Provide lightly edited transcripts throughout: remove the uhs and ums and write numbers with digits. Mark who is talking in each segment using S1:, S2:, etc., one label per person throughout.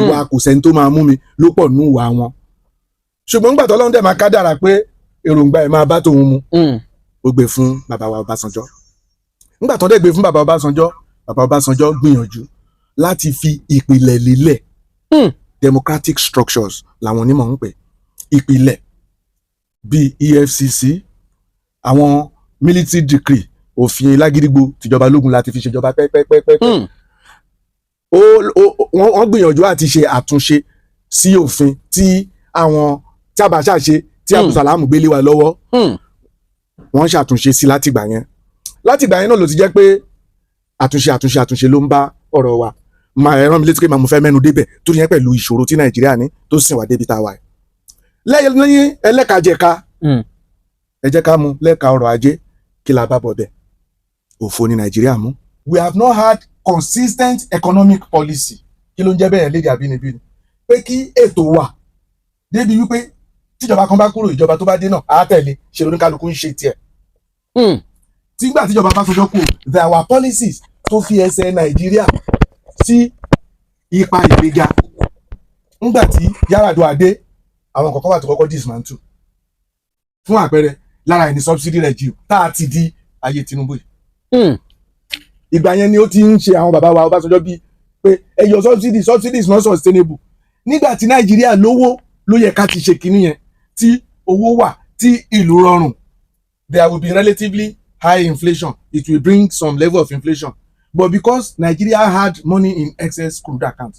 S1: ìwà kò sẹ́ni tó máa mú mi ló pọ̀ nínú ìwà wọn ṣùgbọ́n nígbà tó Ọlọ́run dẹ̀ máa kádàrá pé èròǹgbà ẹ̀ máa bá tòun mu ó gbé fún bàbá wa Ọbásanjọ́ nígbà tó dẹ̀ gbé fún bàbá Ọbásanjọ́ gbìyànjú láti fi ìpìlẹ̀ lélẹ̀ democratic structures làwọn onímọ̀ ń pè ìpìlẹ̀ bíi EFCC àwọn military decree òfin lágídígbò tìjọba ológun láti fi ṣèjọba pẹ́pẹ́pẹ́pẹ́ wọ́n gbìyànjú àti ṣe àtúnṣe sí òfin tí àwọn tí Abacha ṣe tí Abdulsalam gbélé wa lọ́wọ́ wọ́n ṣàtúnṣe sí látìgbà yẹn náà ló ti jẹ́ pé àtúnṣe ló ń bá ọ̀rọ̀ wa máa rán mi létí pé mo fẹ́ mẹ́nu débẹ̀ tó yẹn pẹ̀lú ìṣòro tí Nàìjíríà ní tó sìn wá débi tá a wà lẹ́yìn ẹlẹ́kajẹ̀ka ẹ jẹ́ ká mú lẹ́ka ọrọ̀ ajé kí la bá bọ̀ bẹ̀ òfò ní Nàìjíríà mú. We have not had consistent economic policy kí ló ń jẹ́ bẹ́ẹ̀ lédè àbínibí ni pé kí ètò wà débi wípé tíjọba kan bá kúrò ìjọba tó bá dé náà á tẹ̀lé ṣe lóníkálukú ń ṣe tiẹ̀. Tígbà tíjọba bá sọjọ́ kù there were policies tó fi ẹsẹ̀ Nàìjíríà sí ipa ìgbéga ńgbà tí Yar'Adua dé àwọn kọ̀ọ̀kan wà tó kọ́kọ́ dismantle fún àpẹẹrẹ lára ẹni subsidy regime tá a ti di ayé Tinubu yìí. Ìgbà yẹn ni ó ti ń ṣe àwọn bàbá wa Ọbásanjọ́ bíi pé ẹ yọ subsidy is not sustainable nígbà tí Nàìjíríà lówó ló yẹ ká ti ṣe kinní yẹn tí owó wà tí ìlú rọrùn there will be relatively high inflation it will bring some level of inflation but because Nigeria had money in excess crude account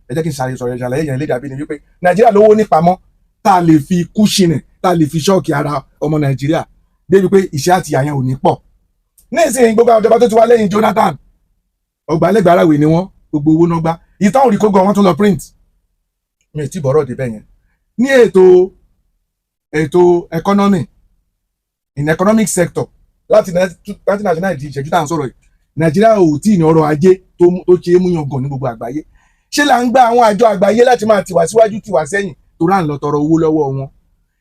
S1: ẹ jẹ́ kí n ṣàlàyé yẹn lédè àbínibí pé Nàìjíríà lówó nípamọ́ tá a lè fi kúṣìnẹ̀ tá a lè fi ṣọ́ọ̀kì ara ọmọ Nàìjíríà débi pé ìṣẹ́ àti àyàn ò ní pọ̀ ní ìsìn gbogbo àwọn ìjọba tó ti wá lẹ́yìn Jonathan ọgbàlẹ́gbàráwé ni wọ́n gbogbo owó náà gbá ìtàn òrì kógó wọn tún lọ print mi ò tí bọ̀rọ̀ débẹ̀ yẹn ní ètò economy in economic sector láti 1999 di ìṣẹ́jú tá à ń sọ̀rọ̀ yìí Nàìjíríà ò tí ì ní ọrọ̀ ajé tó ṣe é mú yangàn ní gbogbo àgbáyé ṣé là ń gba àwọn àjọ àgbáyé láti máa tìwá síwájú tìwá sẹ́yìn tó rà ń lọ tọrọ owó lọ́wọ́ wọn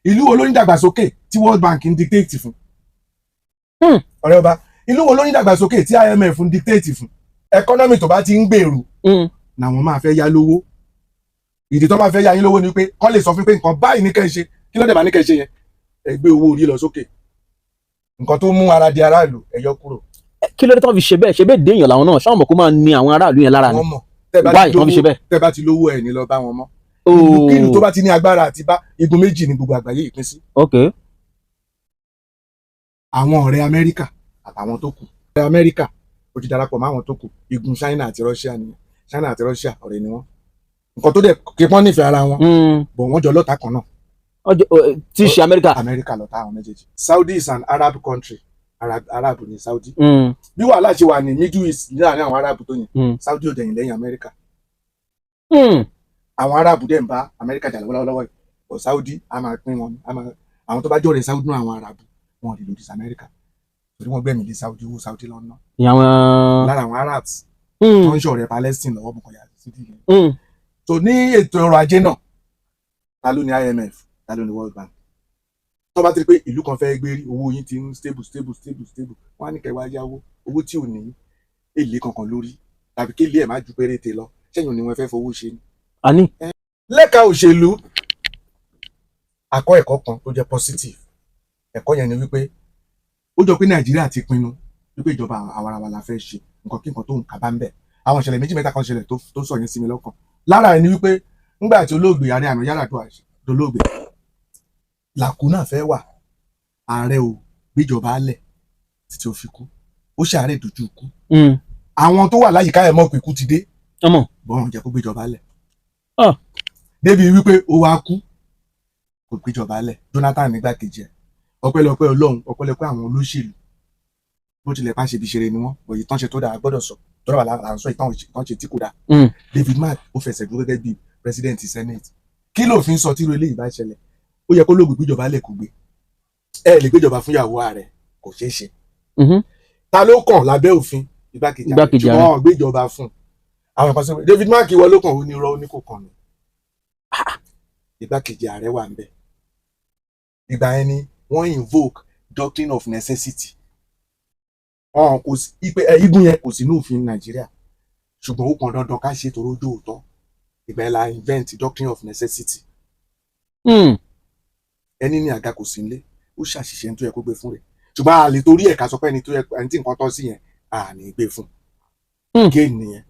S1: ìlú wo ló ní dàgbàsókè tí World Bank ń dictate fún ọ̀rẹ́ ọba ìlú wo ló ní dàgbàsókè tí IMF ń dictate fún economy tó bá ti ń gbèrú làwọn máa fẹ́ yá lówó ìdí tó máa fẹ́ yá yín lówó ni pé kọ́ lè sọ fún pé nǹkan báyìí ní kẹ́ ẹ ṣe kí ló dé bá ní kẹ́ ẹ ṣe yẹn ẹ gbé owó orí lọ sókè nǹkan tó mú ara di aráàlú ẹ yọ kúrò.
S2: Kí ló dé tó fi ṣe bẹ́ẹ̀ déèyàn làwọn náà ṣáwọn mọ̀ kó máa ní àwọn aráàlú yẹn lára ni wáyé tó fi ṣe bẹ́ẹ̀.
S1: tẹ́ bá ti lówó ẹ̀ ní lọ bá wọn mọ́ ìlú tó bá ti ní agbára àti bá igun méjì ní gbogbo àgbáyé ìpín sí. àwọn ọ̀rẹ́ Amẹ́ríkà àtàwọn tó kù ọ̀rẹ́ Amẹ́ríkà ó ti darapọ̀ mọ́ àwọn tó kù igun China àti Russia nìyẹn China àti Russia ọ̀rẹ́ ni wọ́n nǹkan tó dẹ̀ kí wọ́n nífẹ̀ẹ́ ara wọn bọ̀ wọ́n jọ lọ́ta kan náà.
S2: tí í ṣe
S1: Amẹ́ríkà lọ́ta àwọn méjèèjì. Saudi is an Arab country Arab ní Saudi bí wàhálà ṣe wà ní Middle East láàrin àwọn Arab tó yẹn Saudi ò dẹ̀yìn lẹ́yìn Amẹ́ríkà àwọn Arab dẹ̀ ń bá Amẹ́ríkà jà lọ́wọ́lọ́wọ́ yìí but Saudi a máa pín wọn àwọn tó bá jọ̀rẹ̀ Saudi náà àwọn Arab wọn lè lòdì sí Amẹ́ríkà torí wọ́n gbẹ̀mí lé Saudi owó Saudi lọ́nà lára àwọn Arabs tó ń ṣọ̀rẹ́ Palestine lọ́wọ́ bùkọ̀ yà sí ti yẹn. So ní ètò ọrọ̀ ajé náà ta ló ní IMF ta ló ní World Bank tó bá ti rí pé ìlú kan fẹ́ gbé rí owó yín ti ń stable wọ́n á ní kẹwàá yáwó owó tí ò ní èlé kankan lórí tàbí kí ilé ẹ̀ má ju péréte lọ ṣẹ́yìn ni wọ́n fẹ́ fowó ṣe ni.
S2: àní.
S1: lẹ́ka òṣèlú akọ́ ẹ̀kọ́ kan tó jẹ́ positive ẹ̀kọ́ yẹn ni wípé ó jọ pé Nàìjíríà ti pinnu wípé ìjọba àwarawa la fẹ́ ṣe nǹkan kí nǹkan tó ń kaba ń bẹ̀ àwọn ìṣẹ̀lẹ̀ méjì mẹ́ta kan ṣẹlẹ̀ tó sọ yẹn sí mi lọ́kàn lára ẹni wípé ńgbà tí olóògbé Ààrẹ àná Yar'Adua dolóògbé làkúnà fẹ́ wà ààrẹ ò gbéjọba alẹ̀ títí ó fi kú ó ṣàárẹ̀ dojú kú àwọn tó wà láyìíká ẹ̀ mọ̀ pé kú ti dé bọ́n jẹ́ kó gbéjọba alẹ̀ débi wípé ó wá kú kò gbéjọba alẹ̀ Jonathan nígbàkejì ẹ̀ ọpẹ́lọpẹ́ Ọlọ́run ọpẹ́lọpẹ́ àwọn olóṣèlú bó tilẹ̀ bá ṣe bí ṣeré ni wọ́n òye tán ṣe tó dáa gbọ́dọ̀ sọ tọ́rọ̀ wà là ń sọ ìtàn ṣe tí kò dáa David Mark ó fẹsẹ̀ dúró gẹ́gẹ́ bí president senate kí ló fi ń sọ tíró eléyìí bá ṣẹlẹ̀ ó yẹ kó lóògùn gbéjọba lẹ̀ kó gbé ẹ lè gbéjọba fún ìyàwó ààrẹ kò ṣeé ṣe ta ló kàn lábẹ́ òfin igbákejì ààrẹ ṣùgbọ́n wọn gbéjọba fún àwọn kan sọ David Mark ìwọ ló kàn ó ní irọ́ ó ní kò kàn ní igbákejì ààrẹ wà ń bẹ̀ ìgbà yẹn ni wọ́n invoke doctrine of necessity kò sí ipe igun yẹn kò sí ní òfin Nàìjíríà ṣùgbọ́n ó pọn dandan ká ṣe torójú òótọ́ ìgbà yẹn la invent doctrine of necessity. Ẹni ní àga kò sí nílé ó ṣàṣìṣe ẹni tó yẹ kó gbé fún rẹ̀ ṣùgbọ́n a lè torí ẹ̀ka sọ pé ẹni tó yẹ ẹni tí nǹkan tọ́ sí yẹn a ní gbé fún géènì nìyẹn.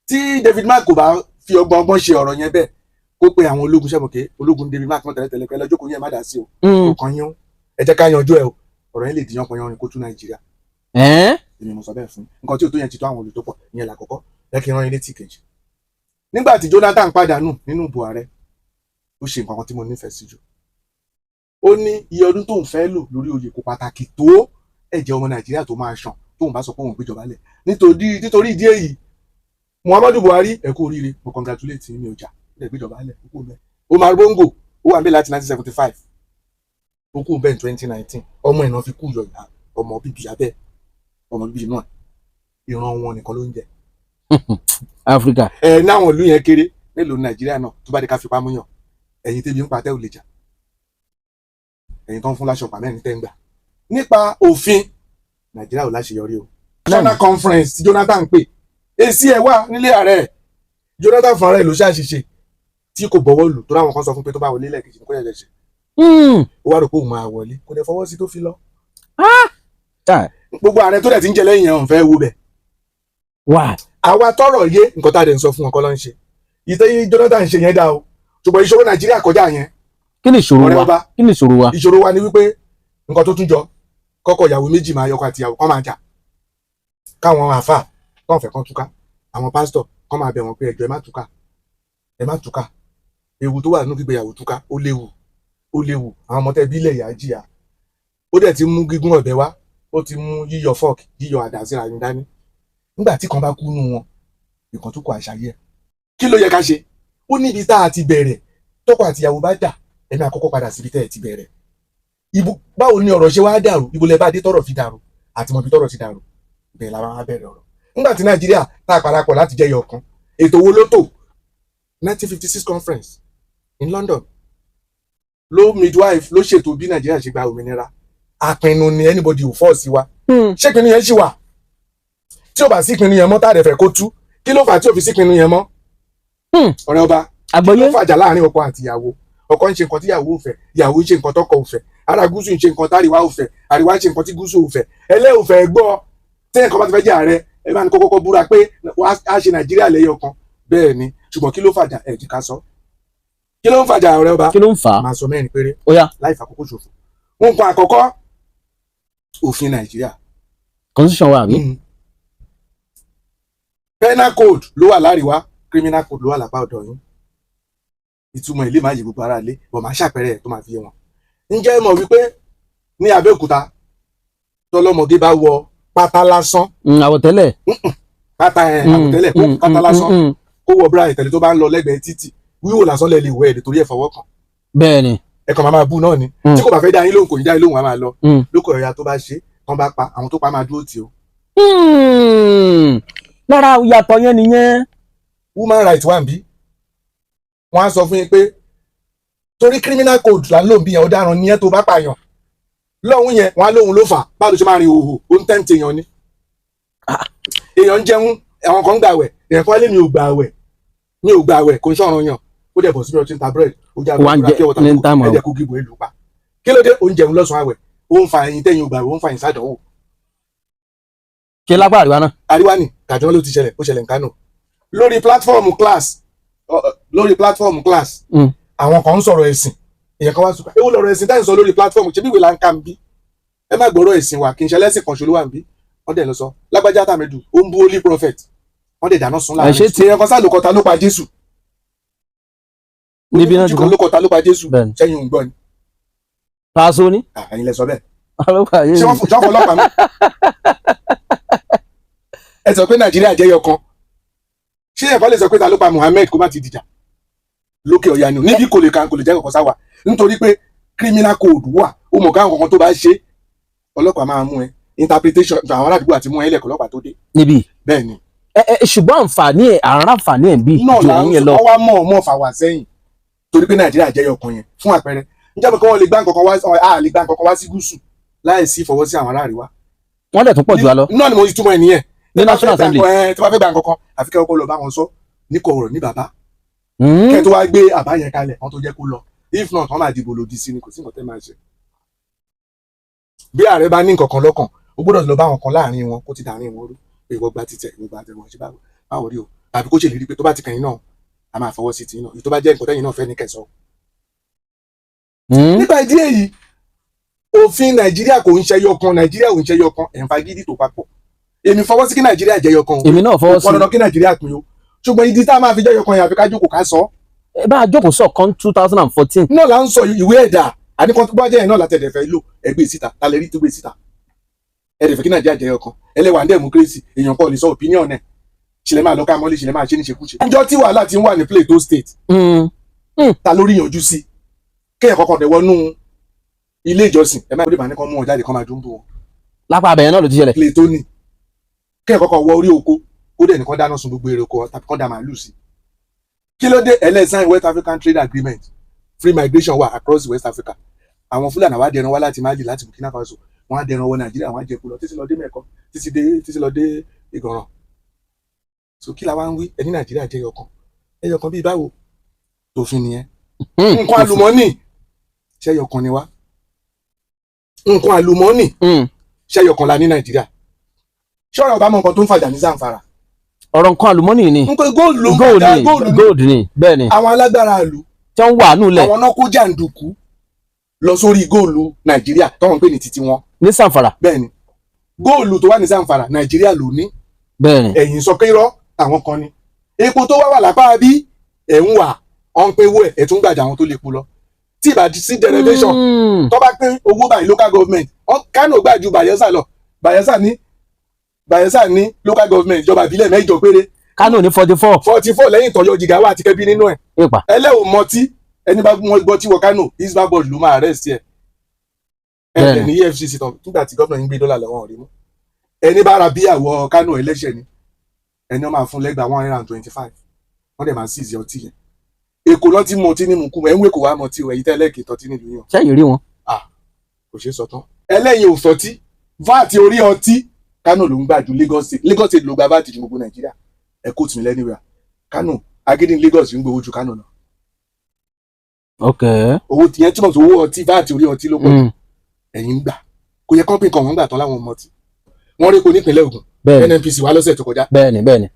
S1: Tí David Mark kò bá fi ọgbọ́n ṣe ọ̀rọ̀ yẹn bẹ́ẹ̀ kó pe àwọn ológun sẹ́mọ̀kẹ́ ológun David Mark wọn tẹ̀lé pé ẹlẹ́jọ́ kò yẹn má dà sí o kò kàn yín o ẹ jẹ́ ká yanjú ẹ o ọ̀rọ̀ yẹn lè dìyàn pọ̀ yanrin kó tún Nàìjíríà. Èmi mo sọ bẹ́ẹ̀ fún nǹkan tí ò tó yẹn ti tó àwọn olùtọ́pọ̀ ìyẹn làkọ́kọ́ ẹ kí n rán yín létí kejì. Nígbà tí Jonathan pàdánù nínú ìbò ààrẹ ó ṣe nǹkan kan tí mo nífẹ̀ẹ́ sí jù. Ó ní iye ọdún tóun fẹ́ lò lórí oyè kò pàtàkì tó ẹ̀jẹ̀ ọmọ Nàìjíríà tó máa ṣàn tóun bá sọ pé òun gbéjọba lẹ̀ nítorí ìdí èyí Muhammadu Buhari ẹ kú oríire mo congratulate mi ọjà ẹ gbéjọba lẹ̀ ó kú bẹ́ẹ̀. Omar Bongo ó wà níbẹ̀ láti 1975 ó kú bẹ́ẹ̀ 2019 ọmọ ìná fi kú yọ ìyá ọmọ bíbí abẹ́ ọmọ bíbí náà ìran wọn nìkan ló ń jẹ.
S2: Áfíríkà.
S1: Náwọn ìlú yẹn kéré mélòó Nàìjíríà náà tó bá di ká fipá múyàn ẹ̀yin tẹ́bi ń pa tẹ́ ò lè jà ẹ̀yin tó ń fún láṣọ pàmẹ́rin tẹ́ ń gbà. Nípa òfin Nàìjíríà ò láṣeyọrí o. National conference tí Jonathan pè èsì ẹ̀ wà nílé ààrẹ Jonathan fúnra rẹ̀ ló ṣàṣìṣe tí kò bọ̀wọ́ lù tó ráwọn kan sọ fún pé tó bá wọlé lẹ́ẹ̀kejì ní kó yẹ ṣe. Ó wá rò pé òun máa wọlé kò dẹ̀ fọwọ́ sí tó fi lọ. Gbogbo ààrẹ tó dẹ̀ ti ń jẹ lẹ́yìn ẹ̀ ń fẹ́ wo bẹ̀. Àwa tọrọ yé nǹkan tá a dẹ̀ ń sọ fún ọkọ ló ń ṣe ìtẹ́yí Jonathan ṣe yẹn dá o ṣùgbọ́n ìṣòro Nàìjíríà kọjá yẹn.
S2: Kí ni ìṣòro wa?
S1: Ìṣòro wa ni wípé nǹkan tó tún jọ kọ́kọ́ ìyàwó méjì máa yọkọ àti ìyàwó kan máa jà káwọn àáfà tó ń fẹ́ kan túká àwọn pásítọ̀ kan máa bẹ̀ wọ́n pé ẹjọ́ ẹ má túká ewu tó wà nínú gbígbéyàwó túká ó léwu àwọn ọmọ tẹ́ bílẹ̀ ìyá jìyà ó dẹ̀ ti mú gígún ọ̀bẹ wá ó ti mú yíyọ fọ́ọ̀kì yíyọ àdá síra yín dání nígbà tí kan bá kú nù wọn ìkan tó kọ àṣàyẹ kí ló yẹ ká ṣe ó níbi tá a ti bẹ̀rẹ̀ tọkọ àtìyàwó bá jà ẹni àkọ́kọ́ padà síbi tẹ́ ẹ ti bẹ̀rẹ̀ báwo ni ọ̀rọ̀ ṣe wá dàrú ibo lẹ bá dé tọ́rọ̀ fi dàrú àti mọ̀bí tọ́rọ̀ ti dàrú bẹ́ẹ̀ la máa bẹ̀rẹ̀ ọ̀rọ̀ nígbà tí Nàìjíríà tá a parapọ̀ láti jẹ́ yọkan ètò wo ló tò 1956 conference in London ló midwife ló ṣètò bí Nàìjíríà ṣe gba òmìnira àpinnu ni anybody ò fọ́ sí wa ṣé ìpinnu yẹn ṣì wà tí ò bá sí ìpinnu yẹn mọ́ tá a dẹ̀ fẹ́ kó tú kí ló fà tí ò fi sí ìpinnu yẹn mọ́ ọ̀rẹ́ ọba kí ló fàjà láàrin ọkọ àti ìyàwó ọkọ ń ṣe nǹkan tí ìyàwó ò fẹ́ ìyàwó ń ṣe nǹkan tọkọ ò fẹ́ ará gúúsù ń ṣe nǹkan táríwá ò fẹ́ àríwá ń ṣe nǹkan tí gúúsù ò fẹ́ ẹlẹ́ ò fẹ́ gbọ́ tí nǹkan bá ti fẹ́ jẹ́ ààrẹ ẹ bá ní kọ́kọ́ búra pé a ṣe Nàìjíríà lẹ́yọ̀ kan bẹ́ẹ̀ ni ṣùgbọ́n kí ló fàjà ẹ̀ jí ká sọ kí ló ń fàjà ọ̀rẹ́ ọba
S2: kí ló ń fà á
S1: máa sọ mẹ́rin péré
S2: láì
S1: fàkókò ṣòfò nǹkan àkọ́kọ́ òfin Nàìjíríà
S2: constitution wa àbí
S1: penal code ló wà láríwá criminal code ló wà lápá ọ̀dọ̀ yín ìtumọ̀ ilé máa yẹ gbogbo ara lé bọ̀ máa ṣàpẹẹrẹ ẹ̀ tó máa fi yé wọn. ǹjẹ́ ẹ mọ̀ wípé ní Abẹ́òkúta tọlọ́mọdé bá wọ pátá lásán.
S2: àwọ̀tẹ́lẹ̀.
S1: àwọ̀tẹ́lẹ̀ kó pátá lásán kó wọ bra ìtẹ̀lé tó bá ń lọ lẹ́gbẹ̀ẹ́ títì wíwò lásán lẹ̀ lè wọ ẹ̀ nítorí ẹ̀ fọwọ́ kàn.
S2: bẹ́ẹ̀ni.
S1: ẹ kàn máa bú náà ni tí kò bá fẹ́ dá yín lóhùn kò ní dá yín lóhùn á máa lọ lóko ẹ̀yà tó bá ṣe tán bá pa àwọn tó pa máa dúró tì ó.
S2: lára ìyàtọ̀ yẹn nìyẹn.
S1: woman right wà ń bí wọ́n á sọ fún yín pé torí criminal code là ń lò bí yẹn ọ̀daràn ní ẹ tó bá pààyàn lọ́hùn yẹn wọ́n á lóhun ló fà báwo ló ṣe máa rin òhò ó ń tẹ́ǹtì èèyàn ni èèyàn ń jẹun àwọn kan ń gbàwẹ̀ èèyàn kan lé mi ò gbàwẹ̀ kò ń ṣọ̀ràn yàn ó dẹ̀ bọ̀ síbi ọtí ń ta bread ó já gbàgbé kí ọ̀tá ẹ̀jẹ̀ kó gíbo èlò pa kí ló dé ó ń jẹun lọ́sàn-án àwẹ̀ ó ń fa ẹyin tẹ́yìn ògbàwẹ̀ ó ń fa ẹyin sádọ̀wò.
S2: ṣe lápá àríwá náà.
S1: àríwá ni Kaduna ló ti ṣẹlẹ̀ ó ṣẹlẹ̀ ní Kano lórí platform class àwọn kan ń sọ̀rọ̀ ẹ̀sìn èèyàn kan wá sọ ewu lọ̀rọ̀ ẹ̀sìn táyì sọ lórí platform ṣe bí ìwé là ń kà ń bí ẹ má gbọ́rọ̀ ẹ̀sìn wa kì í ṣe ẹlẹ́sìn kan ṣolówà ń bí wọ́n dẹ̀ lọ sọ lágbájá tàmẹ́dù ó ń bú holy prophet wọ́n dẹ̀ dáná sun láàrin èèyàn kan sáà ló kọta ló pa Jésù níbi náà ló kọta ló pa Jésù sẹ́yìn òun gbọ́ ni.
S2: paaso ni.
S1: ẹ̀yin lẹ sọ bẹ́ẹ̀ ṣé wọ́n fọ ọlọ́pàá mi ẹ sọ pé Nàìjíríà jẹ́ yọkan ṣé ẹ̀kọ́ lè sọ pé ta ló pa Muhammed kó má ti dìjà lókè ọ̀yà ni níbi kò lè jẹ́ kọ̀ọ̀kan sáwà nítorí pé criminal code wà ó mọ̀ káwọn kankan tó bá ṣe ọlọ́pàá máa mú ẹ interpretation àwọn aládùúgbò àti mú ẹ lẹ́kọ̀ọ́ ọlọ́pàá tó dé.
S2: níbí
S1: bẹ́ẹ̀ ni.
S2: ṣùgbọ́n àǹfààní ẹ̀ àrùn àǹfààní ẹ̀ bí
S1: náà là ń sọ wá mọ̀ fà wá sẹ́yìn torí pé Nàìjíríà jẹ́ yọkan yẹn fún àpẹẹrẹ níjàmbá kí wọ́n lè gbá nǹkan kan wá sí gúúsù láì sí fọwọ́ sí àwọn ará àríwá.
S2: wọ́n dẹ̀ tún pọ̀ jù á lọ.
S1: náà ni mo ti túmọ̀ ẹ̀ nìyẹn
S2: ní National Assembly
S1: tí wọ́n fẹ́ gbà nǹkan kan àfi kẹ́kọ̀ọ́ lọ bá wọn sọ ní kọ̀ọ̀rọ̀ ní bàbá kẹ́ tó wá gbé àbá yẹn kalẹ̀ wọ́n tó jẹ́ kó lọ if not wọ́n máa dìbò lòdì sí ni kò sí nǹkan tẹ́ máa ṣe. bí ààrẹ bá ní nǹkan kan lọ́kàn ó gbọ́dọ̀ lọ bá wọn kan láàrin wọn kó ti dàárín wọn rú pé ìwọ gba títẹ̀ ìwọ gba tẹ̀wọ̀n ṣe báwo rí o tàbí kó ṣèlérí pé tó bá ti kàn yín náà a máa fọwọ́ sí ti náà èyí tó bá jẹ́ nǹkan tẹ́yìn náà fẹ́ ní kẹsàn-án. nípa ìdí èyí òfin nàìjíríà kò ń ṣẹyọ kan nàìjíríà ò ń ṣẹyọ kan ẹ̀ ń fagídí tó papọ̀ èmi fọwọ́ sí kí nàìjíríà jẹyọ kan
S2: èmi náà fọwọ́ sí
S1: ọ̀nà kí nàìjíríà pín o ṣùgbọ́n ìdí tá a máa fi jẹyọ kan yẹn àfi ká jókòó ká sọ.
S2: ẹ bá a jókòó sọ kan 2014.
S1: náà là ń sọ ìwé ẹ̀dà àníkan tó bá jẹ́ yẹn náà látẹ̀dẹ̀ fẹ́ lò ẹgbẹ́ síta ta lè rí tó gbé síta ẹ̀dẹ̀ fẹ́ kí nàìjíríà jẹyọ kan ẹlẹ́wà democracy èèyàn kan lè sọ opinion ẹ̀ ṣìlẹ̀ máa lọ ká mọ́lé ṣìlẹ̀ máa ṣe níṣekúṣe. ọjọ́ tí wàhálà ti ń wà ní Plateau State ta lórí yanjú sí kéèyàn kọ́kọ́ dẹ̀ wọnú ilé ìjọsìn ẹ má gbọ́dọ̀ ní kán mú wọn jáde kán máa dún bò wọn.
S2: lápá abẹ́yẹn náà ló ti ṣẹlẹ̀.
S1: Plateau ni kéèyàn kọ́kọ́ wọ orí oko ó dẹ̀ nìkan dáná sun gbogbo èrè oko tàbí kán dá màálù sí. kí ló dé ẹlẹ́sàn West African Trade Agreement free migration wà across West Africa àwọn Fúlàní wá dẹran wá láti Mali láti Burkina Faso wọn á dẹran wọ Nàìjíríà wọn á jẹ kúlọ títí lọ dé Mẹ́kọ títí lọ dé Ìgànràn. So kí la wá ń wí ẹni Nàìjíríà jẹ́ ẹyọkan bíi báwo tòfin nìyẹn. nǹkan àlùmọ́ọ́nì ṣẹ́yọkan ni wá nǹkan àlùmọ́ọ́nì ṣẹ́yọkan la ní Nàìjíríà ṣọ́ọ̀rọ̀ bá mọ nǹkan tó ń fàjà ní Zamfara.
S2: ọ̀rọ̀ nǹkan àlùmọ́ọ́nì ni
S1: nǹkan góòlù ló ń fàjà
S2: góòlù ni bẹ́ẹ̀ ni.
S1: àwọn alágbára àlù
S2: tí wọ́n wà nulẹ̀.
S1: àwọn náà kó jàǹdùkú lọ sórí góòlù Nàìjíríà tọ́wọ́n ń pè ní titi wọn.
S2: ní Zamfara.
S1: bẹ́ẹ̀ ni góòlù tó wà ní Zamfara Nàìjíríà ló ní.
S2: bẹ́ẹ̀ ni.
S1: ẹ̀yin sọ pé irọ́ àwọn kan ni epo tó wá wà lápá bí ẹ̀ ń wà ọ̀n pé owó ẹ̀ tún gbàjà àwọn tó lè po lọ tí ìbá sí derivation tó bá pín owó báyìí local government Kano gbà ju Bayelsa lọ Bayelsa ní local government ìjọba ìbílẹ̀ mẹ́jọ péré
S2: Kano ní 44
S1: lẹ́yìn tọ́yọ́ Jigawa àti Kebbi nínú ẹ̀ ẹlẹ́wọ̀n mọtí ẹni bá gbọ́ tí wọ Kano Isba board ló máa arrest ẹ̀ ẹ̀ ní EFCC tán nígbà tí gómìnà yín gbé dọ́là lọ́wọ́ rí mú ẹni bá ra bí àwọ̀ Kano ẹlẹ́ṣẹ̀ ni ẹni wọ́n máa fún lẹ́gbàá 125 wọ́n dẹ̀ máa sí ìzì ọtí yẹn èkó lọ́n ti mọtí ní mùkú ẹ̀ ń wé kò wá mọtí o èyí tẹ́ ẹlẹ́kì tọ́tí nílùú yàn.
S2: sẹ́yìn rí wọn.
S1: kò ṣeé sọ tán. ẹlẹ́yin ò sọtí vat orí ọtí Kano ló ń gbà ju Lagos State ló gba vat ju gbogbo Nàìjíríà ẹ kó tìmí lẹ́nu ìwà Kano agídí Lagos ń gbowó ju Kano lọ.
S2: ok.
S1: owó tìyẹn túmọ̀ sí owó ọtí vat orí ọtí ló pọ̀ jù ẹ̀yin ń gbà kò yẹ kọ́ńpìn kan wọ́n gbà tán láwọn ọmọ ọtí wọ́n rí kó nípìnlẹ̀ Ògùn NNPC wá lọ́sẹ̀ tó kọjá.
S2: bẹ́ẹ̀ni.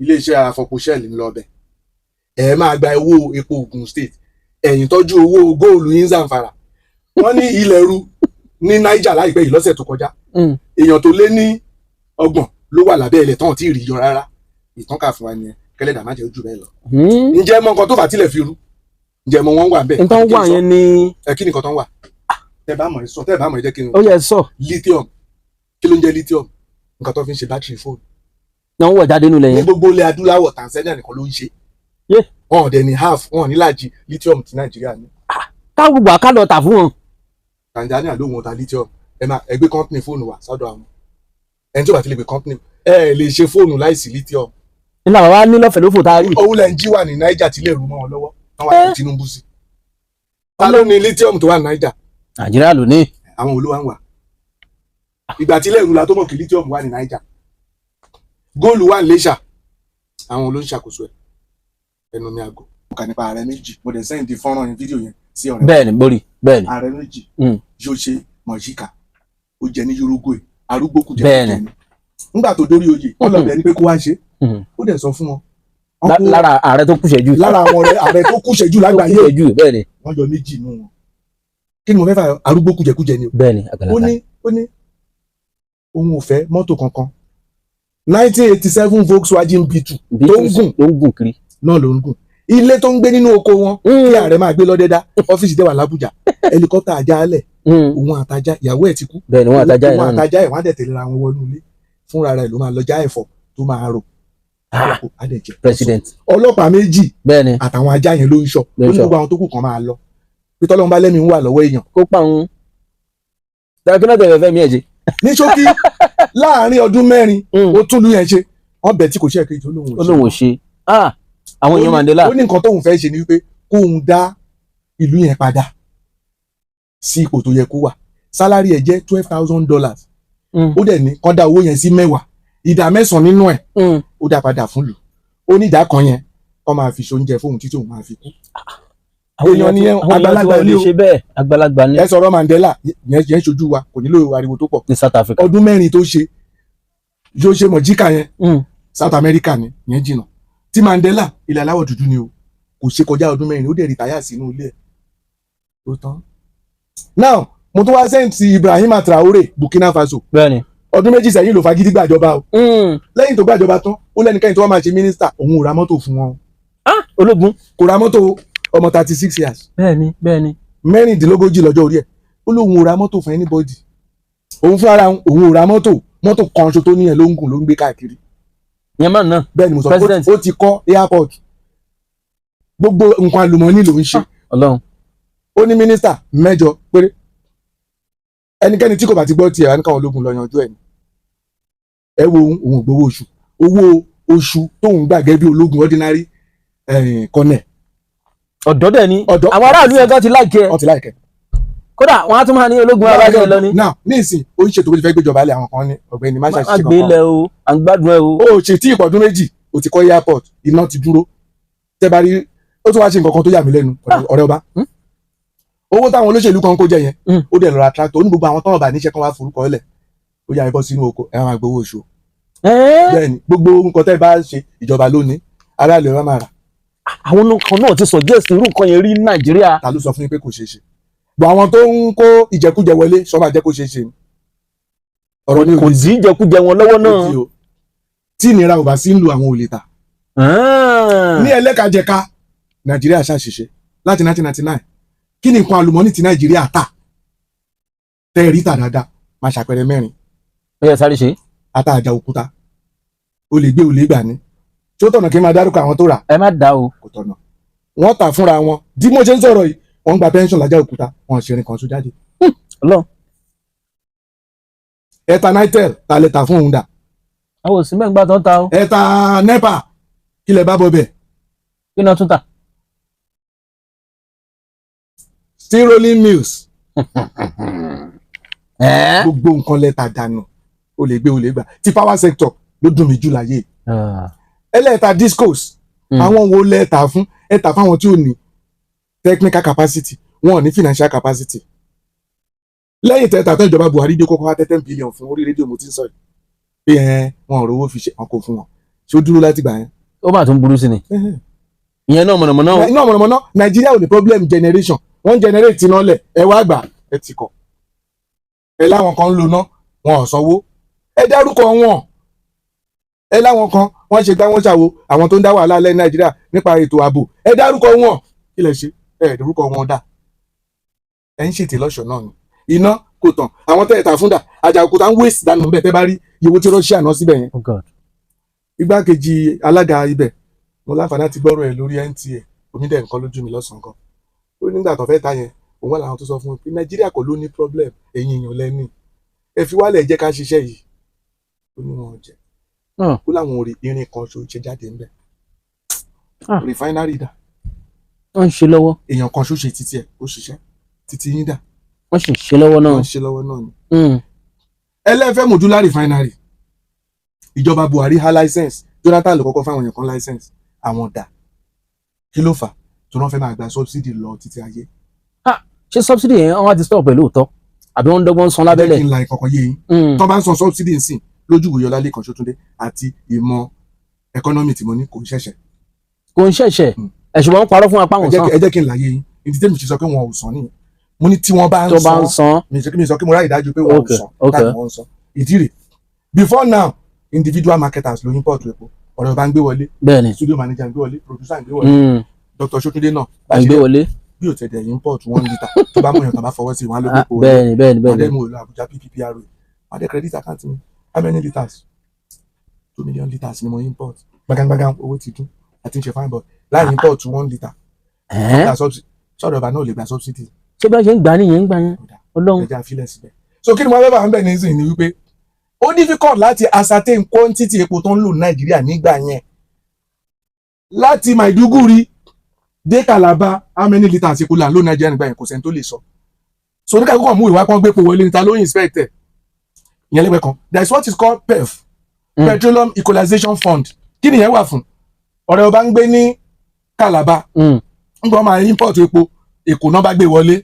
S1: iléeṣẹ́ afọpo Shell ń lọ ọbẹ̀ ẹ máa gba owó epo Ògùn State ẹ̀yin tọ́jú owó góòlù yín Zamfara wọ́n ní ilẹ̀ ru ní Niger láìpẹ́ yìí lọ́sẹ̀ tó kọjá èèyàn tó lé ní 30 ló wà lábẹ́ ilẹ̀ tán tí ì rí yọ rárá ìtànkà fún wa nìyẹn kẹlẹ́dà má jẹ́ ojú bẹ́ẹ̀ lọ. ǹjẹ́ mọ nǹkan tó fà tilẹ̀ fi ru ǹjẹ́ mọ wọn wà bẹ́ẹ̀.
S2: nǹkan wà yẹn ni.
S1: kí ni nǹkan tó ń wà tẹ́ bá mọ̀ ẹ jẹ́ kí n.
S2: ó yẹ sọ.
S1: lithium kí ló ń jẹ́ lithium nǹkan tó fi ń ṣe bátìrì fóònù.
S2: náà wọ́n wọ̀ jáde nulẹ̀ yẹn.
S1: ní gbogbo ilẹ̀ adúláwọ̀ Tanzania nìkan ló ń ṣe. wọn ò dẹ̀ ní half wọn ò ní láàjì lithium ti Nàìjíríà ní.
S2: ká gbogbo àkàlọ̀ tà fún wọn.
S1: Tanzania ló wọn ta lithium ẹ gbé company fóònù wà sọ́dọ̀ àwọn ẹni tí ó bá ti lè gbé company ẹ lè ṣe fóònù láìsí lithium.
S2: nígbà wàá ní lọ́fẹ̀ẹ́ ló fò tá a rí.
S1: owó lẹ́ ń jí wà ní Niger tí lè rú mọ́ wọn lọ́wọ́ wọn wà ní Tinubu sí. ta ló ní lithium tó wà ní Niger.
S2: Nàìjíríà ló ní.
S1: àwọn olówó ń wà ìgbà tí ilé ìrùlá tó mọ̀ kí lithium wà ní Niger góòlù wà ní Iléṣà àwọn olóńṣàkóso ẹ̀ ẹnu mi àgọ́. mo kà nípa ààrẹ méjì mo dẹ̀ sẹ́yìn di fọ́nrán yẹn fídíò yẹn sí ọ̀rẹ́.
S2: bẹ́ẹ̀ni borí bẹ́ẹ̀ni.
S1: ààrẹ méjì Jose Mujica ó jẹ ní Uruguay arúgbó kù jẹ
S2: bẹ́ẹ̀ni.
S1: nígbà tó dórí oyè wọn lọ bẹ̀ ní pé kó wá ṣe ó dẹ̀ sọ fún wọn.
S2: lára ààrẹ tó kúṣẹ̀ jù.
S1: lára àwọn ààrẹ tó kúṣẹ̀ jù lágbàáyé
S2: bẹ́ẹ̀ni.
S1: wọ́n yọ méjì nù wọn. kí ni mo fẹ́ fà arúgbó kùjẹkùjẹ ni o.
S2: bẹ́ẹ̀ni àgbàlagbà.
S1: ó ní òun ò fẹ́ mọ́tò kankan 1987 Volkswagen B2 tó ń gùn kiri náà ló ń gùn ilé tó ń gbé nínú oko wọn kí ààrẹ máa gbé lọ́dẹ́dá ọ́fíìsì dẹ̀ wà l'Ábùjá helicopter ajálẹ̀ òun àtajà ìyàwó ẹ̀ ti kú
S2: òun àtajà
S1: ẹ̀ wọ́n á dẹ̀ tẹ̀lé ra wọn wọnú ilé fúnra rẹ̀ ló máa lọ já ẹ̀fọ́ tó máa rò adẹ̀jẹ̀
S2: president
S1: ọlọ́pàá méjì
S2: bẹ́ẹ̀ni
S1: àtàwọn ajá yẹn ló ń ṣọ́ ó ní gbogbo àwọn tó kù kan máa lọ pé tọ́lọ́run bá lẹ́mìí ń wà lọ́wọ́ èèyàn.
S2: kó pa òun dákínà tẹ̀lé fẹ́ mi ẹ̀ jẹ́.
S1: ní ṣókí láàárín ọdún 4 ó tún lù yẹn ṣe wọ́n bẹ̀ tí kò ṣe ẹ̀kejì
S2: olóhùn ṣe àwọn èèyàn Mandela.
S1: ó ní nǹkan tóun fẹ́ ṣe ni wípé kóun dá ìlú yẹn padà sí ipò tó yẹ kó wà sálárì ẹ̀ jẹ́ $12,000 ó dẹ̀ ní kán dá owó yẹn sí 10 ìdá 9 nínú ẹ̀ ó dá padà fún lù ó ní ìdá kan yẹn kọ́ máa fi ṣoúnjẹ fóun títí òun máa fi kú.
S2: àwọn
S1: èèyàn nìyẹn, àgbàlagbà
S2: ni
S1: ni
S2: ó
S1: o.
S2: ṣe bẹ́ẹ̀ àgbàlagbà ni
S1: ẹ sọ̀rọ̀ Mandela yẹn ṣojú wa kò nílò ariwo tó pọ̀.
S2: ní South Africa.
S1: ọdún 4 tó ṣe yóò ṣe mọ̀jíkà yẹn South America ni yẹn jìnnà. tí Mandela ilẹ̀ aláwọ̀ dúdú ni o, kò ṣe kọjá ọdún 4 ó dẹ̀ rìtáyà sínú ilé ẹ̀ ó tán. now mo tún wá sẹ́ǹtì Ibrahima Traore Burkina Faso.
S2: bẹ́ẹ̀ni.
S1: ọdún 2 sẹ́yìn ló fagídí gbàjọba o. lẹ́yìn tó gbàjọba tán ó lẹ́nikẹ́ni tó wá máa ṣe mínísítà òun ò ra mọ́tò fún wọn.
S2: ológun
S1: kò ra mọ́tò ọmọ 36 years.
S2: bẹ́ẹ̀ni.
S1: 36 lọ́jọ́ orí ẹ̀ ó lóun ò ra mọ́tò fún anybody. òun fúnra òun ò ra mọ́tò kan ṣo tó níyẹn ló ń gùn ló ń gbé káàkiri.
S2: yẹn máa ná.
S1: bẹ́ẹ̀ ni mo sọ ó ti kọ́ airport gbogbo nǹkan àlùmọ́ọ́nì ló ń ṣe.
S2: Ọlọ́run.
S1: ó ní mínísítà 8 péré ẹnikẹ́ni tí kò bá ti gbọ́ tiẹ̀ wá ní káwọn ológun lọ yanjú ẹ̀ ni. ẹ wo òun gbowó oṣù owó oṣù tóun gbà gẹ́gẹ́ bí ológun ordinary kọ́nẹ̀.
S2: ọ̀dọ́ dẹ̀ ni àwọn aráàlú yẹn gan ti láìkẹ́.
S1: wọ́n ti láìkẹ́.
S2: kódà wọn á tún máa ní ológun abájọ lọ ni.
S1: now ní ìsìn ó ń ṣètò bó ti fẹ́ gbéjọba lé àwọn kan ní ọ̀gbẹ́ni má ṣàṣìṣe kankan.
S2: má gbé lẹ o à ń gbádùn ẹ o.
S1: ó ṣe tí ìpọ̀dún 2 ó ti kọ́ airport iná ti dúró tẹ́ bá rí ó tún wá ṣe nǹkan kan tó yà mí lẹ́nu ọ̀rẹ́ ọba. owó táwọn olóṣèlú kan kó jẹ yẹn ó dẹ̀ lọ ra tractor ó ní gbogbo àwọn tọ́wọ́ bá níṣẹ́ kan wá forúkọ lẹ̀ ó yà ẹbọ sínú oko ẹ máa gbowó oṣù. bẹ́ẹ̀ni gbogbo nǹkan tẹ́ bá ṣe ìjọba lónìí aráàlú ẹ máa rà.
S2: àwọn kan náà ti suggest irú nǹkan yẹn rí ní Nàìjíríà.
S1: ta ló sọ fún yín pé kò ṣeé ṣe gbọ́ àwọn tó ń kó ìjẹkújẹ wọlé sọ́ba jẹ́ kó ṣeé ṣe ni. ọ̀rọ̀ ni
S2: kò dí ìjẹkújẹ wọn lọ́wọ́ náà.
S1: tí ìnira ò bá sí ń lu àwọn olè ta. ní ẹlẹ́kajẹ̀ka Nàìjíríà ṣàṣìṣe láti 1999 kí ni nǹkan àlùmọ́nì tí Nàìjíríà tà tẹ́ rí tà dáadáa máa ṣàpẹẹrẹ 4.
S2: ó yẹ sáré ṣe.
S1: ata àjà òkúta o lè gbé o lè gbà ní tí ó tọ̀nà kí n máa dárúkọ àwọn tó rà.
S2: ẹ má dá o.
S1: kò tọ̀nà wọ́n tà fúnra wọn bí mo ṣe ń sọ̀rọ̀ yìí wọ́n gba pension lájà òkúta wọn ṣe rìn kan tó jáde.
S2: Ọlọ́run.
S1: ẹ̀ta nitel ta lè ta fún òun dà.
S2: àwọn òsì mẹ́gbàá tó ń ta o.
S1: ẹ̀ta nepa kí lè bá bọ̀ bẹ̀.
S2: kí náà tún tà.
S1: steel rolling mills. gbogbo nǹkan lẹ́ta dànù o lè gbé o lè gbà ti power sector ló dùn mí jù láyé. ẹlẹ́ta discos àwọn wo lẹ́ta fún ẹ̀ta fáwọn tí ò ní technical capacity wọn ò ní financial capacity. lẹ́yìn tẹ́ta tó ìjọba Buhari dé kọ́kọ́ wá 10 billion fún orí rédíò mo ti ń sọ yìí pé wọn ò rówó fi ṣe wọn kò fún wọn ṣé ó dúró láti gbà yẹn.
S2: ó bá tún burú sí ni. ìyẹn náà mọ̀nàmọ́ná.
S1: iná mọ̀nàmọ́ná Nàìjíríà ò ní problem generation wọ́n generate iná lẹ̀ ẹ wá gbà ẹ ti kọ̀ ẹ láwọn kan ń lo ná wọn ò sanwó ẹ dárúkọ wọn ẹ láwọn kan wọ́n ṣe gbá wọn ṣàwo àwọn tó ń dá wàhálà lẹ́ Nàìjíríà nípa ètò ààbò ẹ dárúkọ wọn kí lẹ ṣe ẹ dárúkọ wọn dà ẹ ń ṣètè lọ́ṣọ̀ náà ni iná kò tàn àwọn tẹ́ ẹ ta fún dà Àjàòkúta ń waste dànù bẹ́ẹ̀ tẹ́ bá rí iye tí Russia ná síbẹ̀ yẹn. igbákejì alága ibẹ̀ mo láǹfààní àti gbọ́rọ̀ ẹ̀ lórí NTA onídẹ̀ nǹkan lójú mi lọ́sàn-án kan ó nígbà tó fẹ́ ta yẹn òun wà láwọn tó sọ fún un pé Nàìjíríà kò ló ní problem ẹ̀yin èèyàn lẹ́ni ẹ fi wálẹ̀ jẹ́ ká ṣiṣẹ́ yìí ó ní wọn jẹ ó láwọn orí irin kan ṣo ṣe jáde ńbẹ refinery dà
S2: wọ́n ń ṣe lọ́wọ́
S1: èèyàn kan ṣo ṣe títí ẹ̀ ó ṣiṣẹ́ títí yín dà
S2: wọ́n sì ń ṣe lọ́wọ́ náà
S1: wọ́n ń ṣe lọ́wọ́ náà ni. ẹlẹ́fẹ́ modular refinery ìjọba Buhari ha license Jonathan ló kọ́kọ́ fáwọn èèyàn kan license àwọn dà kí ló fà tó wọ́n fẹ́ máa gba subsidy lọ títí ayé.
S2: ṣé subsidy yẹn wọ́n á ti stop pẹ̀lú òótọ́ àbí wọ́n ń dọ́gbọ́n san lábẹ́lẹ̀.
S1: jẹ́ kí n la ìkọ̀kọ̀ yé yín tó bá ń san subsidy nsìn lójú ìwòye Ọlálékan Ṣótúndé àti ìmọ̀ economy tí mo ní kò ń ṣẹ̀ṣẹ̀.
S2: kò ń ṣẹ̀ṣẹ̀ ẹ̀ṣùn wọn ń parọ́ fún apá wọn san.
S1: ẹ jẹ́ kí n láyé yín ìdí tẹ́mi ti sọ pé wọn ò san nìyẹn mo ní tí wọ́n bá ń san mi sọ pé mo ráyè dájú pé wọn ò san láti wọn san ìdí rẹ̀ before now individual marketers ló import epo ọ̀rọ̀ bá ń gbé wọlé
S2: bẹ́ẹ̀ni
S1: studio manager ń gbé wọlé producer ń gbé wọlé Dr. Ṣótúndé náà
S2: ń gbé wọlé
S1: bí o tẹ̀lé import 1 litre tó bá mú èèyàn tó bá fọwọ́ sí wọn á ló gbé po
S2: bẹ́ẹ̀ni
S1: wọ́n dẹ̀ mú òòlù Àbújá PPPRO wọ́n dẹ̀ credit account mi how many litres 2 million litres ni mo import gbàgàgbàgà owó ti dún àti ń ṣe fine boy láì import 1 litre sọ̀rọ̀ ọba náà lè gba subsidy.
S2: ṣé bá ṣe ń gbà nìyẹn ń gbà yẹn Ọlọ́run.
S1: ẹja fílẹ̀ síbẹ̀ so kí ni wọ́n fẹ́ bá ń bẹ̀ ní sìn ni wípé ó difficult láti ascertain quantity epo tó ń lò Nàìjíríà nígbà yẹn láti Maiduguri dé Calabar how many litres epo là ń lò Nàìjíríà nígbà yẹn kò sẹ́ni tó lè sọ so oníkà kókò mú ìwà kan gbé epo wọlé níta ló inspect ẹ̀ ìyẹn lẹ́gbẹ̀ẹ́ kan there is what is called PEF Petroleum Equalization Fund kí nìyẹn wà fún ọ̀rẹ́ ọba ń gbé ní Calabar nígbà wọn máa import epo Èkó náà bá gbé wọlé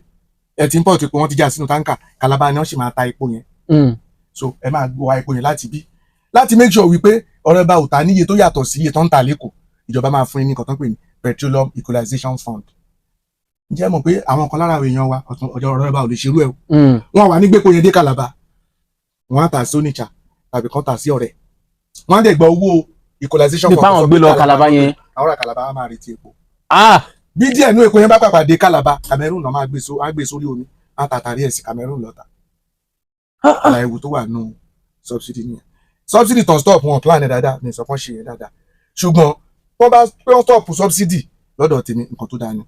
S1: ẹ ti import epo wọn ti já sínú táǹkà Calabar ni wọn sì máa ta epo yẹn so ẹ máa wá epo yẹn láti bí láti make sure wípé ọ̀rẹ́ bá ò ta níye tó yàtọ̀ sí iye tó ń ta lẹ́kọ̀ọ́ ìjọba máa fún yín ní nǹkan tó ń pè ní petroleum equalization fund ǹjẹ́ mọ̀ pé àwọn kan lára àwọn èèyàn wa ọjọ́ ọ̀rẹ́ bá ò lè ṣerú ẹ̀ o wọn wà ní gbépo yẹn dé Calabar wọn á tà sí Onitsha tàbí kan tà sí Ọ̀rẹ́ wọn á dẹ̀ gba owó equalization fund
S2: nípa àwọn gbé lọ Calabar yẹn
S1: àwọn ará Calabar á máa retí epo bí díẹ̀ nú epo yẹn bá pàpà dé Calabar Cameroon náà máa gbé sórí omi á tàtàrí ẹ̀ sí Cameroon lọ́ta àlàyé ewu tó wà nù subsidy nìyẹn subsidy tó stop wọn plan ẹ̀ dáadáa ní ìsọ̀kan ṣe yẹn dáadáa ṣùgbọ́n wọ́n bá pé stop subsidy lọ́dọ̀ tèmi nǹkan tó dáa ni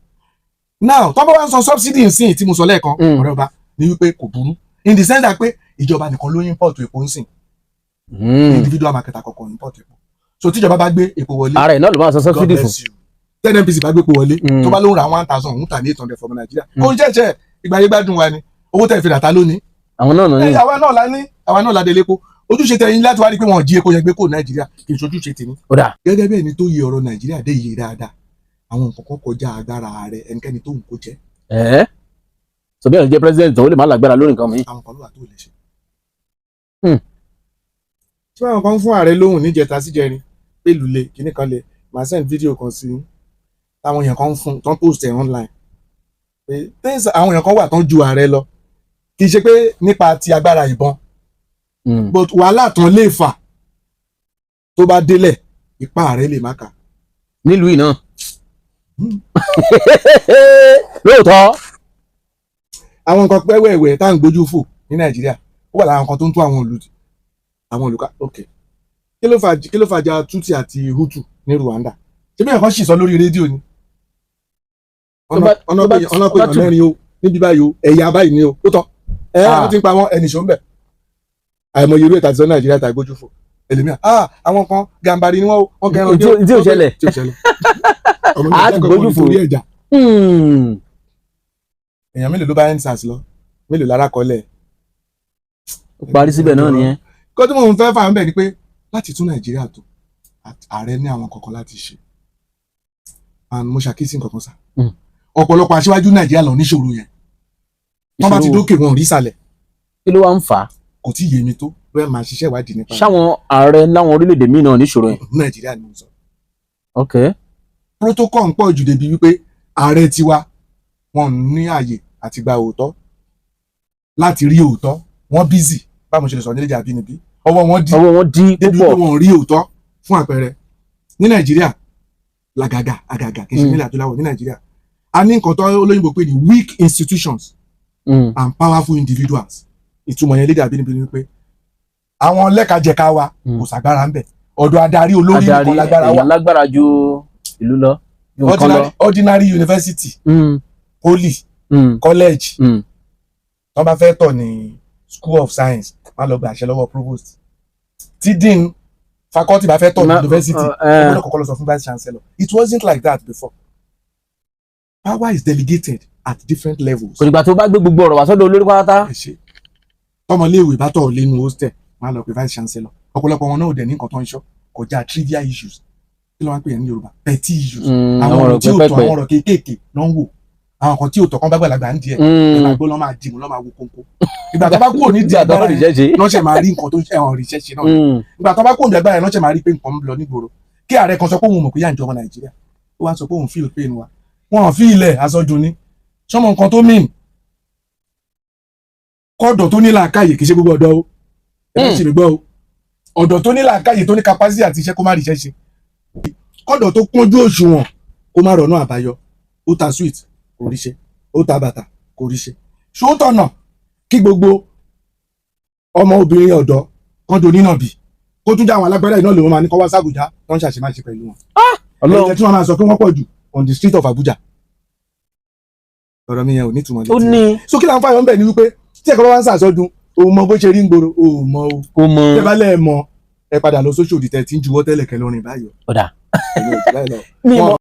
S1: now tó bá wá ń san subsidy nsìn tí mo sọ lẹ́ẹ̀kan ọ̀rẹ́ ọba ní wípé kò burú in the sense that pé ìjọba nìkan ló import epo nsìn individual marketer kọ̀ọ̀kan import epo so tíjọba bá gbé epo wọlé
S2: ààrẹ náà ló máa san subsidy fún
S1: NNPC bá gbé epo wọlé tó bá ló ń ra 1,000 òun tà ní 800 fọmọ Nàìjíríà kò ń jẹ́jẹ́ ìgbà yẹn gbádùn wa ni owó tẹ̀ fi ràtà lónìí
S2: àwọn náà ní
S1: àwa náà la délé epo ojúṣe tẹ̀yin láti wá rí pé wọn jí epo yẹn gbé kó Nàìjíríà kì í ṣojúṣe tèmi gẹ́gẹ́ bí ẹni tó yẹ ọ̀rọ̀ Nàìjíríà dé iye dáadáa àwọn nǹkan kan kọjá agbára ààrẹ ẹnikẹ́ni tó ń kó jẹ.
S2: sọ bí ẹ jẹ president ó lè má lágbára lórí nǹkan mi.
S1: àwọn kan ló wà tó lè ṣe. tí wọn kan fún ààrẹ lóhùn níjẹta síjẹrin pé lulẹ̀ kíní kan lè máa send fídíò kan sí táwọn èèyàn kan fún tán post ẹ̀ online pé àwọn èèyàn kan wà tán ju ààrẹ lọ kì í ṣe pé nípa ti agbára ìbọn but wàhálà tán lè fà tó bá délẹ̀ ipá ààrẹ lè má kà.
S2: nílùú yìí náà lóòótọ́
S1: àwọn nǹkan pẹ́wẹ́wẹ́ tá à ń gbójú fò ní Nàìjíríà ó wà lára nǹkan tó ń tún àwọn olùkà ok kí ló fàjà Tutsi àti Hutu ní Rwanda ṣé bí ẹ̀kan sì sọ lórí rédíò ni ọ̀nà pé ọ̀nẹ́rin o níbi báyìí o ẹ̀yà báyìí ni o ó tán wọ́n ti ń pa wọ́n ẹnì ṣó ń bẹ̀ àìmọye irú ètò àti sọ Nàìjíríà tá gbójú fò ẹlẹ́mìíràn àwọn kan gàǹbarì ni wọ́n gẹ̀rọ
S2: tí ò ṣẹlẹ̀
S1: a ti gbójú fò èèyàn mélòó ló bá NSAS lọ mélòó lára kọlẹ̀
S2: parí síbẹ̀ náà nìyẹn.
S1: kó tí mò ń fẹ́ fà ń bẹ̀ ni pé láti tún Nàìjíríà tó ààrẹ ní àwọn kankan láti ṣe and mo ṣàkíyèsí nǹkan kan sá ọ̀pọ̀lọpọ̀ aṣíwájú Nàìjíríà lọ níṣòro yẹn wọ́n bá ti dókè wọn ò rí ìsàlẹ̀.
S2: kí ló wá ń fà á.
S1: kò tí ì yé mi tó bẹ́ẹ̀ máa ṣiṣẹ́ ìwádìí nípa.
S2: ṣáwọn ààrẹ láwọn orílẹ̀-èdè míì náà níṣòro yẹn.
S1: Nàìjíríà ni mo sọ.
S2: ok.
S1: protocol ń pọ̀ jù débi wípé ààrẹ tiwa wọn ní àyè àti gba òótọ́ láti rí òótọ́ wọ́n bízì báwo ṣe lè sọ nílẹ̀ àbínibí ọwọ́ wọn dí débi wípé wọn rí òótọ́ fún àpẹẹrẹ ní Nàìjíríà àgàgà kì í ṣe nílẹ̀ adúláwọ̀ ní Nàìjíríà a ní nǹkan tó olóyìnbó pè ní weak institutions and powerful individuals ìtumọ̀ yẹn lédè àbínibí ni wípé àwọn lẹ́kajẹ̀ka wa kò sàgbára ń bẹ̀ ọ̀dọ̀ adarí olórí nìkan lágbára wa
S2: lágbára ju ìlú lọ
S1: ordinary university poly college wọ́n bá fẹ́ tọ̀ ní school of science má lọ gba àṣẹ lọ́wọ́ provost tí dean faculty bá fẹ́ tọ̀ ní university ẹgbẹ́ kọ́kọ́ lọ sọ fún vice chancellor it wasn't like that before power is delegated at different levels.
S2: kò nígbà tó bá gbé gbogbo ọ̀rọ̀ wá sọ́dọ̀ olórí pátá.
S1: tọmọléèwé bá tọ̀ lẹ́nu hostel má lọ pé vice chancellor ọ̀pọ̀lọpọ̀ wọn náà ò dẹ̀ ní nǹkan tó ń ṣọ́ kọjá trivial issues kí ló wá ń pè é ní Yorùbá petty issues àwọn ọ̀rọ̀ tí ò tọ́ àwọn ọ̀rọ̀ kéékèèké ló ń wò àwọn kan tí ò tọ́ kán bá gbàlagbà ń di ẹ̀ ìgbà gbọ́ lọ́ máa dìmú lọ́ máa wo kónkó ìgbà tó bá kúrò ní di agbára yẹn lọ́sẹ̀ máa rí nǹkan tó ẹ̀hàn ríṣẹ́ ṣe náà ìgbà tó bá kúrò ní agbára yẹn lọ́sẹ̀ máa rí pé nǹkan ń lọ nígboro kí ààrẹ kan sọ pé òun mọ̀ pé yà ń jọmọ Nàìjíríà ó wá sọ pé òun feel pain wa wọn ò fi ilẹ̀ asọ́dún ní sọmọ nǹkan tó mean kọ́dọ̀ tó ní làákàyè kì í ṣe gbogbo ọ̀dọ́ o ẹ̀ ṣe lè gbọ́ o ọ̀dọ̀ tó ní làákàyè tó ní capacity àti iṣẹ́ kó má ríṣẹ́ ṣe kọ́dọ̀ tó kúnjú òṣùwọ̀n kó má rọ̀nà àbáyọ ó ta sweet kò ríṣẹ́ ó ta bàtà kò ríṣẹ́ ṣóòtọ̀ náà kí gbogbo ọmọ obìnrin ọ̀dọ́ kan do nínà bì kó tún dá àwọn alágbádá iná lòun máa ní kọ́ wá sàbújá tó ń ṣàṣemáṣe pẹ̀lú wọn. ẹ̀jẹ̀ tí wọ́n máa sọ pé wọ́n pọ̀ jù on the street of Abuja ọ̀rọ̀ mi yẹn ò ní túmọ̀ létí so kí là ń fàyọ̀ ń bẹ̀ ni wípé tí ẹ̀kọ́ bá wá ń sàsọdún òun mọ bó ṣe rí ń gbòòrò òun mọ o tẹ́ bá lẹ́ẹ̀ mọ ẹ padà lọ sóṣòdì tẹ́ tí ń juwọ́ tẹ́lẹ̀ kẹ́ lọ́rin báyọ̀.